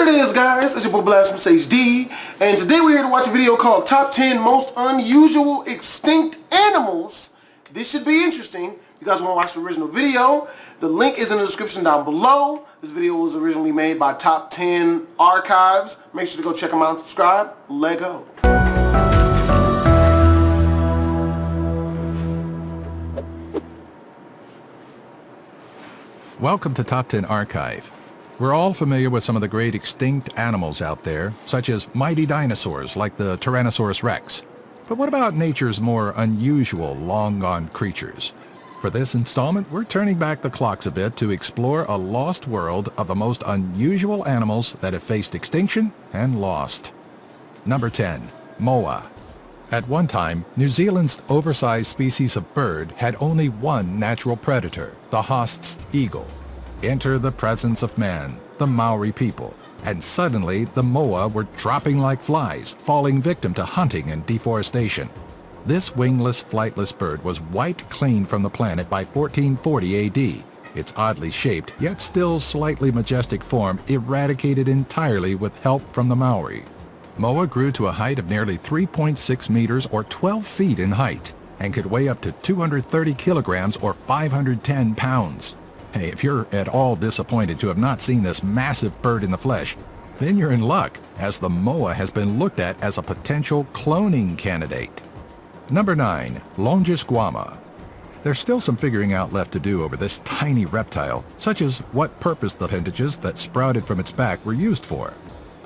it is, guys. It's your boy BlastphamousHD, and today we're here to watch a video called Top 10 Most Unusual Extinct Animals. This should be interesting. If you guys want to watch the original video, the link is in the description down below. This video was originally made by Top 10 Archives. Make sure to go check them out and subscribe. Let go. Welcome to Top 10 Archive. We're all familiar with some of the great extinct animals out there, such as mighty dinosaurs like the Tyrannosaurus Rex. But what about nature's more unusual, long-gone creatures? For this installment, we're turning back the clocks a bit to explore a lost world of the most unusual animals that have faced extinction and lost. Number 10. Moa. At one time, New Zealand's oversized species of bird had only one natural predator, the Haast's eagle. Enter the presence of man, the Maori people, and suddenly the moa were dropping like flies, falling victim to hunting and deforestation. This wingless, flightless bird was wiped clean from the planet by 1440 AD. Its oddly shaped, yet still slightly majestic form eradicated entirely with help from the Maori. Moa grew to a height of nearly 3.6 meters or 12 feet in height, and could weigh up to 230 kilograms or 510 pounds. Hey, if you're at all disappointed to have not seen this massive bird in the flesh, then you're in luck, as the moa has been looked at as a potential cloning candidate. Number 9. Longisquama. There's still some figuring out left to do over this tiny reptile, such as what purpose the appendages that sprouted from its back were used for.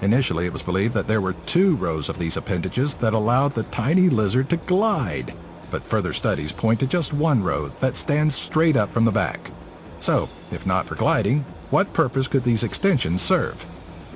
Initially, it was believed that there were 2 rows of these appendages that allowed the tiny lizard to glide, but further studies point to just 1 row that stands straight up from the back. So, if not for gliding, what purpose could these extensions serve?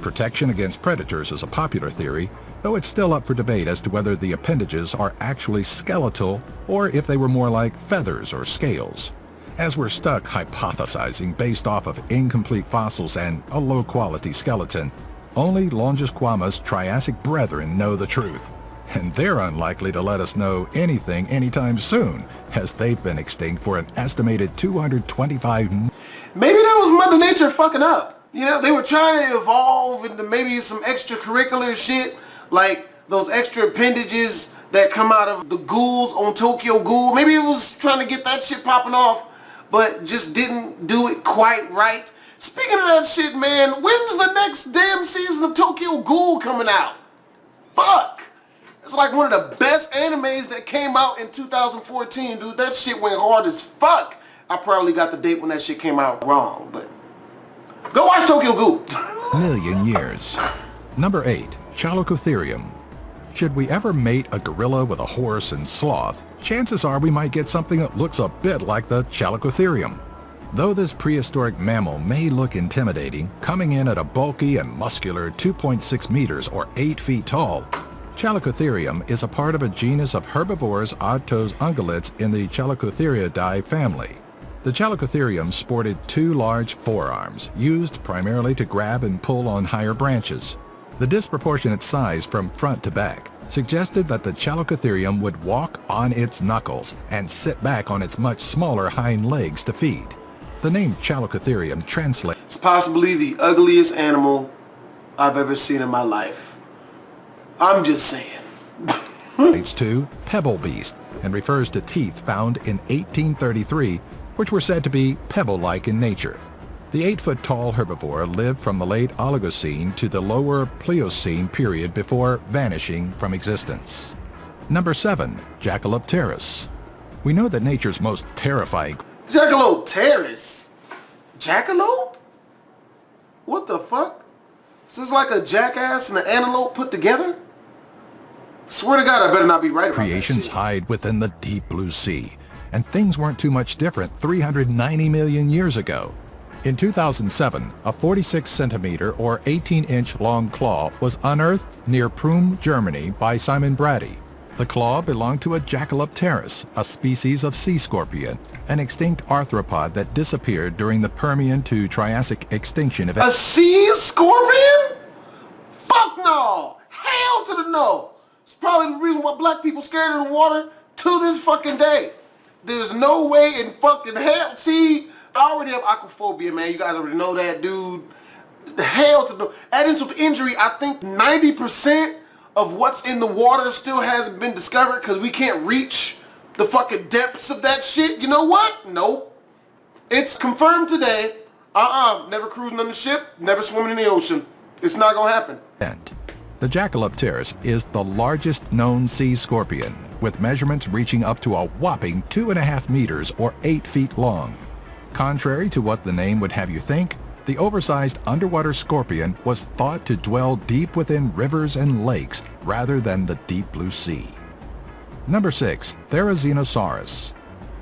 Protection against predators is a popular theory, though it's still up for debate as to whether the appendages are actually skeletal or if they were more like feathers or scales. As we're stuck hypothesizing based off of incomplete fossils and a low-quality skeleton, only Longisquama's Triassic brethren know the truth. And they're unlikely to let us know anything anytime soon, as they've been extinct for an estimated 225. Maybe that was Mother Nature fucking up. You know, they were trying to evolve into maybe some extracurricular shit, like those extra appendages that come out of the ghouls on Tokyo Ghoul. Maybe it was trying to get that shit popping off, but just didn't do it quite right. Speaking of that shit, man, when's the next damn season of Tokyo Ghoul coming out? Fuck! It's like one of the best animes that came out in 2014, dude. That shit went hard as fuck. I probably got the date when that shit came out wrong, but go watch Tokyo Ghoul. Million years. Number 8. Chalicotherium. Should we ever mate a gorilla with a horse and sloth, chances are we might get something that looks a bit like the Chalicotherium. Though this prehistoric mammal may look intimidating, coming in at a bulky and muscular 2.6 meters or 8 feet tall, Chalicotherium is a part of a genus of herbivorous odd-toes ungulates in the Chalicotheriidae family. The Chalicotherium sported 2 large forearms, used primarily to grab and pull on higher branches. The disproportionate size from front to back suggested that the Chalicotherium would walk on its knuckles and sit back on its much smaller hind legs to feed. The name Chalicotherium translates. It's possibly the ugliest animal I've ever seen in my life. I'm just saying. It's to pebble beast and refers to teeth found in 1833, which were said to be pebble-like in nature. The 8-foot-tall herbivore lived from the late Oligocene to the lower Pliocene period before vanishing from existence. Number 7. Jackalopterus. We know that nature's most terrifying. Jackalopterus? Jackalope? What the fuck? Is this like a jackass and an antelope put together? Swear to God, I better not be right about Creations that shit. hide within the deep blue sea, and things weren't too much different 390 million years ago. In 2007, a 46-centimeter or 18-inch long claw was unearthed near Prüm, Germany by Simon Brady. The claw belonged to a Jackalopterus, a species of sea scorpion, an extinct arthropod that disappeared during the Permian to Triassic extinction event. A sea scorpion? Fuck no! Hell to the no! It's probably the reason why black people scared of the water to this fucking day. There's no way in fucking hell. See, I already have aquaphobia, man. You guys already know that, dude. hell to no. Add insult to injury, I think 90% of what's in the water still hasn't been discovered because we can't reach the fucking depths of that shit. You know what? Nope. It's confirmed today. Never cruising on the ship, never swimming in the ocean. It's not gonna happen. The Jackalopterus is the largest known sea scorpion, with measurements reaching up to a whopping 2.5 meters or 8 feet long. Contrary to what the name would have you think, the oversized underwater scorpion was thought to dwell deep within rivers and lakes rather than the deep blue sea. Number 6. Therizinosaurus.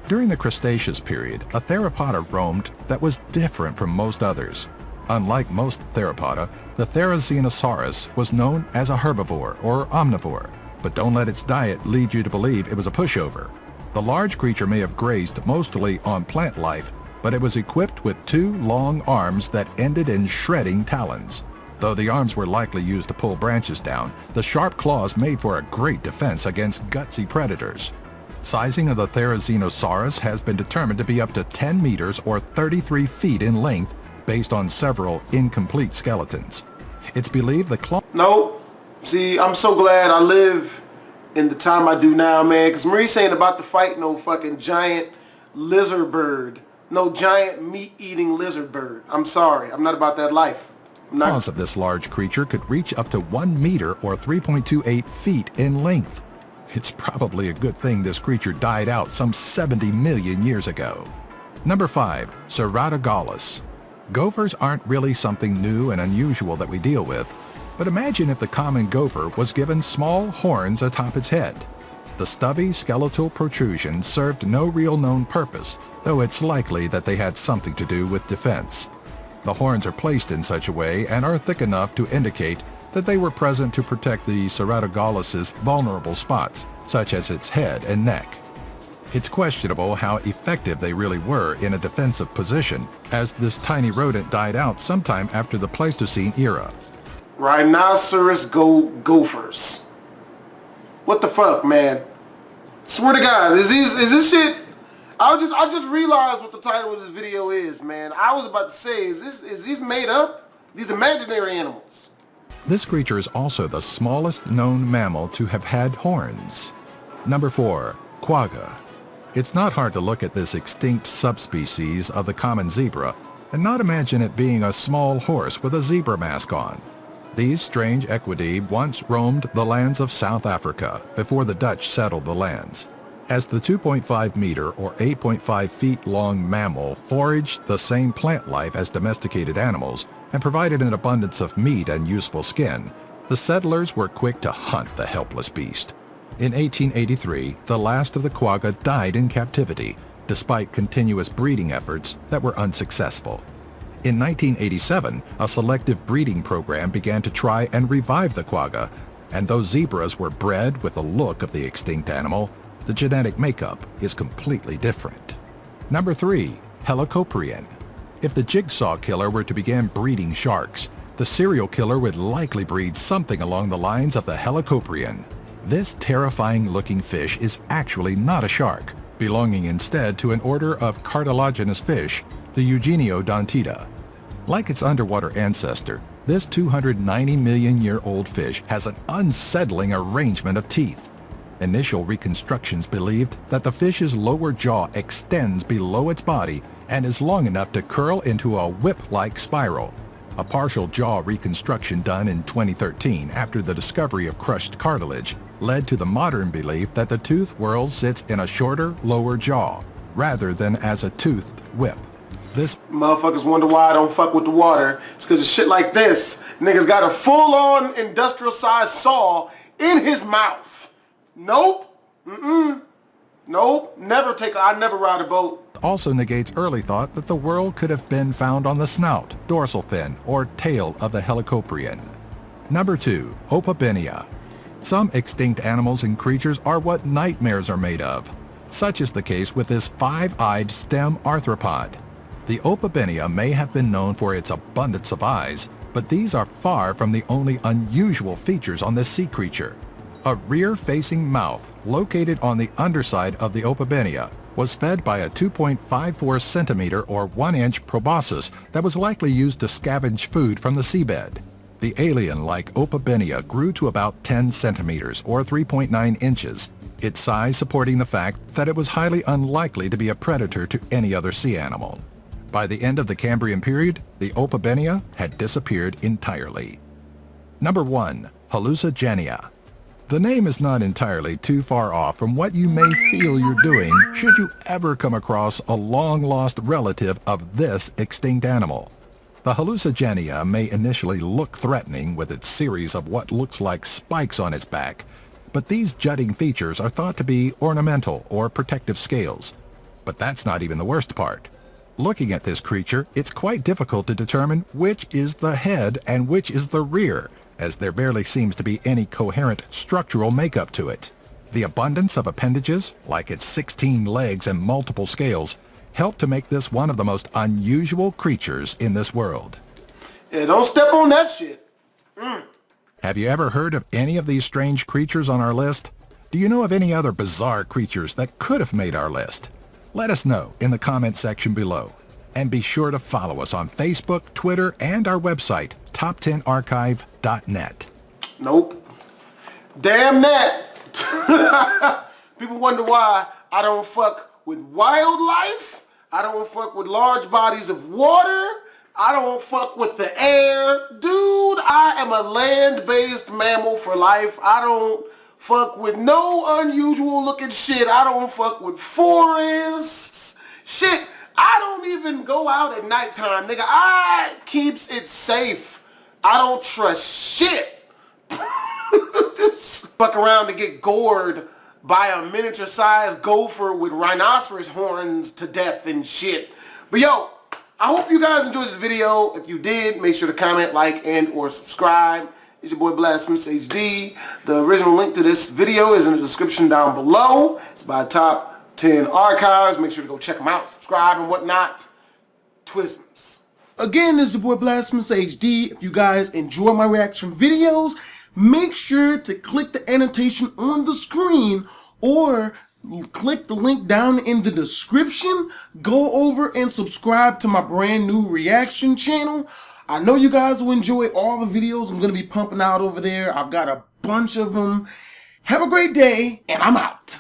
During the Cretaceous period, a theropoda roamed that was different from most others. Unlike most theropoda, the Therizinosaurus was known as a herbivore or omnivore, but don't let its diet lead you to believe it was a pushover. The large creature may have grazed mostly on plant life, but it was equipped with 2 long arms that ended in shredding talons. Though the arms were likely used to pull branches down, the sharp claws made for a great defense against gutsy predators. Sizing of the Therizinosaurus has been determined to be up to 10 meters or 33 feet in length based on several incomplete skeletons. It's believed the claw... Nope. See, I'm so glad I live in the time I do now, man, because Marie's ain't about to fight no fucking giant lizard bird. No giant meat-eating lizard bird. I'm sorry. I'm not about that life. Claws of this large creature could reach up to 1 meter or 3.28 feet in length. It's probably a good thing this creature died out some 70 million years ago. Number 5. Ceratogalus. Gophers aren't really something new and unusual that we deal with, but imagine if the common gopher was given small horns atop its head. The stubby skeletal protrusion served no real known purpose, though it's likely that they had something to do with defense. The horns are placed in such a way and are thick enough to indicate that they were present to protect the Ceratogalus's vulnerable spots, such as its head and neck. It's questionable how effective they really were in a defensive position, as this tiny rodent died out sometime after the Pleistocene era. Rhinoceros gophers. What the fuck, man? Swear to God, is this shit? I just realized what the title of this video is, man. I was about to say, is these made up? These imaginary animals. This creature is also the smallest known mammal to have had horns. Number 4. Quagga. It's not hard to look at this extinct subspecies of the common zebra and not imagine it being a small horse with a zebra mask on. These strange equidae once roamed the lands of South Africa before the Dutch settled the lands. As the 2.5 meter or 8.5 feet long mammal foraged the same plant life as domesticated animals and provided an abundance of meat and useful skin, the settlers were quick to hunt the helpless beast. In 1883, the last of the quagga died in captivity, despite continuous breeding efforts that were unsuccessful. In 1987, a selective breeding program began to try and revive the quagga, and though zebras were bred with the look of the extinct animal, the genetic makeup is completely different. Number 3. Helicoprion. If the jigsaw killer were to begin breeding sharks, the serial killer would likely breed something along the lines of the Helicoprion. This terrifying-looking fish is actually not a shark, belonging instead to an order of cartilaginous fish, the Eugeniodontida. Like its underwater ancestor, this 290 million-year-old fish has an unsettling arrangement of teeth. Initial reconstructions believed that the fish's lower jaw extends below its body and is long enough to curl into a whip-like spiral. A partial jaw reconstruction done in 2013 after the discovery of crushed cartilage led to the modern belief that the tooth whorl sits in a shorter, lower jaw, rather than as a toothed whip. This motherfuckers wonder why I don't fuck with the water. It's because of shit like this. Niggas got a full-on industrial-sized saw in his mouth. Nope. Nope. I never ride a boat. also negates early thought that the world could have been found on the snout, dorsal fin, or tail of the Helicoprion. Number 2. Opabinia. Some extinct animals and creatures are what nightmares are made of. Such is the case with this 5-eyed stem arthropod. The Opabinia may have been known for its abundance of eyes, but these are far from the only unusual features on this sea creature. A rear-facing mouth located on the underside of the Opabinia, was fed by a 2.54 centimeter or 1-inch proboscis that was likely used to scavenge food from the seabed. The alien-like Opabenia grew to about 10 centimeters or 3.9 inches, its size supporting the fact that it was highly unlikely to be a predator to any other sea animal. By the end of the Cambrian period, the Opabenia had disappeared entirely. Number 1. Hallucigenia. The name is not entirely too far off from what you may feel you're doing should you ever come across a long-lost relative of this extinct animal. The Hallucigenia may initially look threatening with its series of what looks like spikes on its back, but these jutting features are thought to be ornamental or protective scales. But that's not even the worst part. Looking at this creature, it's quite difficult to determine which is the head and which is the rear, as there barely seems to be any coherent structural makeup to it. The abundance of appendages, like its 16 legs and multiple scales, help to make this one of the most unusual creatures in this world. Yeah, don't step on that shit. Have you ever heard of any of these strange creatures on our list? Do you know of any other bizarre creatures that could have made our list? Let us know in the comment section below. And be sure to follow us on Facebook, Twitter, and our website, top10archive.net. Nope. Damn that. People wonder why I don't fuck with wildlife. I don't fuck with large bodies of water. I don't fuck with the air. Dude, I am a land-based mammal for life. I don't fuck with no unusual looking shit. I don't fuck with forests. Shit, I don't even go out at nighttime, nigga. I keeps it safe. I don't trust shit. Just fuck around to get gored by a miniature-sized gopher with rhinoceros horns to death and shit. But yo, I hope you guys enjoyed this video. If you did, make sure to comment, like, and or subscribe. It's your boy BlastphamousHD. The original link to this video is in the description down below. It's by Top 10 Archives. Make sure to go check them out, subscribe, and whatnot. Twisms. Again, this is your boy BlastphamousHD. If you guys enjoy my reaction videos, make sure to click the annotation on the screen or click the link down in the description. Go over and subscribe to my brand new reaction channel. I know you guys will enjoy all the videos I'm going to be pumping out over there. I've got a bunch of them. Have a great day, and I'm out.